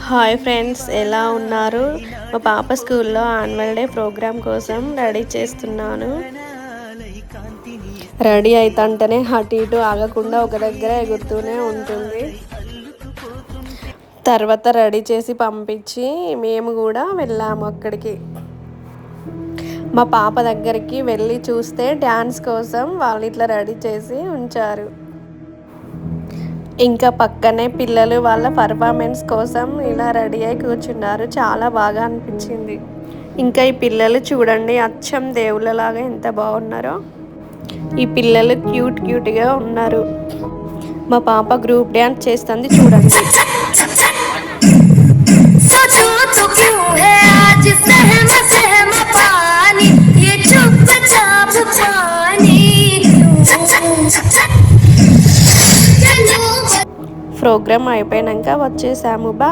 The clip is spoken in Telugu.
హాయ్ ఫ్రెండ్స్, ఎలా ఉన్నారు? మా పాప స్కూల్లో యాన్యువల్ డే ప్రోగ్రామ్ కోసం రెడీ చేస్తున్నాను. రెడీ అవుతుంటేనే అటు ఇటు ఆగకుండా ఒక దగ్గర ఎగురుతూనే ఉంటుంది. తర్వాత రెడీ చేసి పంపించి మేము కూడా వెళ్ళాము అక్కడికి. మా పాప దగ్గరికి వెళ్ళి చూస్తే డ్యాన్స్ కోసం వాళ్ళు ఇట్లా రెడీ చేసి ఉంచారు. ఇంకా పక్కనే పిల్లలు వాళ్ళ పర్ఫార్మెన్స్ కోసం ఇలా రెడీ అయి కూర్చున్నారు. చాలా బాగా అనిపించింది. ఇంకా ఈ పిల్లలు చూడండి, అచ్చం దేవుళ్ళలాగా ఎంత బాగున్నారో. ఈ పిల్లలు క్యూట్గా ఉన్నారు. మా పాప గ్రూప్ డ్యాన్స్ చేస్తుంది చూడండి. ప్రోగ్రామ్ అయిపోయాక వచ్చేసాము. బాయ్.